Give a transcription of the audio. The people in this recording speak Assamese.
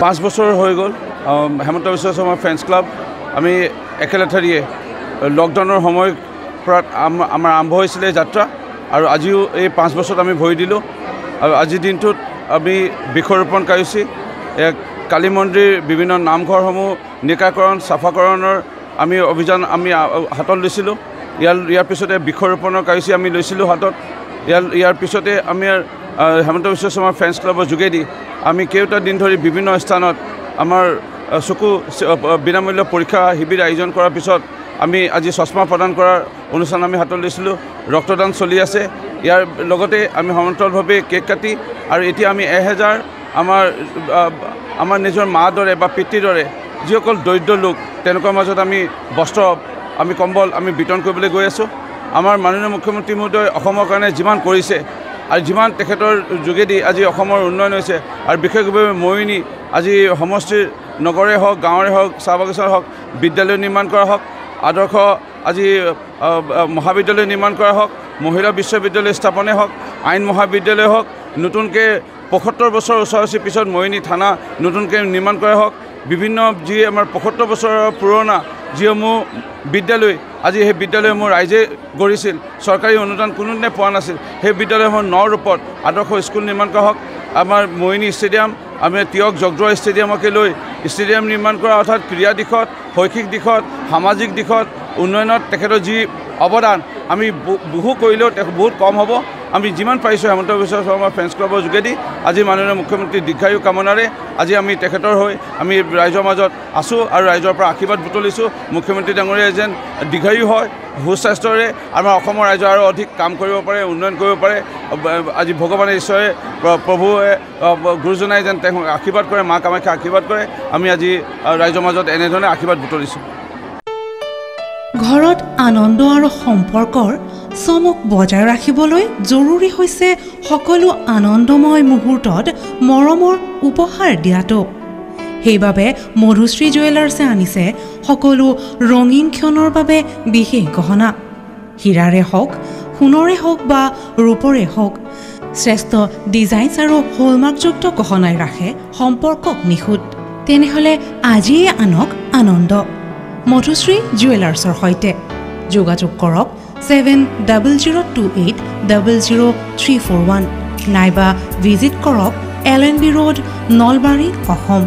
5 বছৰ হৈ গ'ল হেমন্ত বিশ্ব শৰ্মা ফ্ৰেণ্ডছ ক্লাব আমি একেলেঠাৰিয়ে লকডাউনৰ সময়ৰ পৰা আমাৰ আৰম্ভ হৈছিলে যাত্ৰা আৰু আজিও এই 5 বছৰত আমি ভৰি দিলোঁ আৰু আজিৰ দিনটোত আমি বৃক্ষৰোপণ কাৰ্যসূচী কালী মন্দিৰ বিভিন্ন নামঘৰসমূহ নিকাকৰণ চাফাকৰণৰ আমি অভিযান আমি হাতত লৈছিলোঁ ইয়াৰ পিছতে বৃক্ষৰোপণৰ কাৰ্যসূচী আমি লৈছিলোঁ হাতত ইয়াৰ পিছতে আমি হেমন্ত বিশ্ব শৰ্মা ফ্ৰেণ্ডছ ক্লাবৰ যোগেদি আমি কেইটা দিন ধৰি বিভিন্ন স্থানত আমাৰ চকু বিনামূল্য পৰীক্ষা শিবিৰ আয়োজন কৰাৰ পিছত আমি আজি চশমা প্ৰদান কৰাৰ অনুষ্ঠান আমি হাতত লৈছিলোঁ ৰক্তদান চলি আছে ইয়াৰ লগতে আমি সমান্তৰালভাৱে কেক কাটি আৰু এতিয়া আমি 1000 আমাৰ নিজৰ মা দৰে বা পিতৃৰ দৰে যিসকল দৰিদ্ৰ লোক তেওঁলোকৰ মাজত আমি বস্ত্ৰ আমি কম্বল আমি বিতৰণ কৰিবলৈ গৈ আছোঁ আমাৰ মাননীয় মুখ্যমন্ত্ৰী মহোদয় অসমৰ কাৰণে যিমান কৰিছে আৰু যিমান তেখেতৰ যোগেদি আজি অসমৰ উন্নয়ন হৈছে আৰু বিশেষভাৱে মৰিয়নি আজি সমষ্টিৰ নগৰে হওক গাঁৱৰে হওক চাহ বাগিচাৰ হওক বিদ্যালয় নিৰ্মাণ কৰা হওক আদৰ্শ আজি মহাবিদ্যালয় নিৰ্মাণ কৰা হওক মহিলা বিশ্ববিদ্যালয় স্থাপনে হওক আইন মহাবিদ্যালয় হওক নতুনকৈ 75 বছৰ ওচৰা-ওচৰি পিছত মৰিয়নি থানা নতুনকৈ নিৰ্মাণ কৰা হওক বিভিন্ন যি আমাৰ 75 বছৰৰ পুৰণা যিসমূহ বিদ্যালয় আজি সেই বিদ্যালয়সমূহ ৰাইজে গঢ়িছিল চৰকাৰী অনুদান কোনোদিনে পোৱা নাছিল সেই বিদ্যালয়সমূহ নৰূপত আদৰ্শ স্কুল নিৰ্মাণ কৰা হওক আমাৰ মৰিয়নি ষ্টেডিয়াম আমি তিয়ক জগদুৱা ষ্টেডিয়ামকে লৈ ষ্টেডিয়াম নিৰ্মাণ কৰা অৰ্থাৎ ক্ৰীড়া দিশত শৈক্ষিক দিশত সামাজিক দিশত উন্নয়নত তেখেতৰ যি অৱদান আমি বহু কৰিলেও বহুত কম হ'ব আমি যিমান পাৰিছোঁ হেমন্ত বিশ্ব শৰ্মা ফ্ৰেণ্ডছ ক্লাবৰ যোগেদি আজি মাননীয় মুখ্যমন্ত্ৰী দীৰ্ঘায়ু কামনাৰে আজি আমি তেখেতৰ হৈ আমি ৰাইজৰ মাজত আছোঁ আৰু ৰাইজৰ পৰা আশীৰ্বাদ বুটলিছোঁ মুখ্যমন্ত্ৰী ডাঙৰীয়া যেন দীৰ্ঘায়ু হয় সুস্বাস্থ্যৰে আমাৰ অসমৰ ৰাইজৰ আৰু অধিক কাম কৰিব পাৰে উন্নয়ন কৰিব পাৰে আজি ভগৱানে ঈশ্বৰে প্ৰভুৱে গুৰুজনাই যেন তেওঁক আশীৰ্বাদ কৰে মা কামাখ্যা আশীৰ্বাদ কৰে আমি আজি ৰাইজৰ মাজত এনেধৰণে আশীৰ্বাদ বুটলিছোঁ ঘৰত আনন্দ আৰু সম্পৰ্কৰ চমক বজাই ৰাখিবলৈ জৰুৰী হৈছে সকলো আনন্দময় মুহূৰ্তত মৰমৰ উপহাৰ দিয়াটো সেইবাবে মধুশ্ৰী জুৱেলাৰ্ছে আনিছে সকলো ৰঙীন ক্ষণৰ বাবে বিশেষ গহনা হীৰাৰে হওক সোণৰে হওক বা ৰূপৰে হওক শ্ৰেষ্ঠ ডিজাইনছ আৰু হলমাৰ্কযুক্ত গহনাই ৰাখে সম্পৰ্কক নিখুঁত তেনেহ'লে আজিয়ে আনক আনন্দ মধুশ্ৰী জুৱেলাৰ্ছৰ সৈতে যোগাযোগ কৰক 7028000341 নাইবা ভিজিট কৰক LNB ৰোড নলবাৰী অসম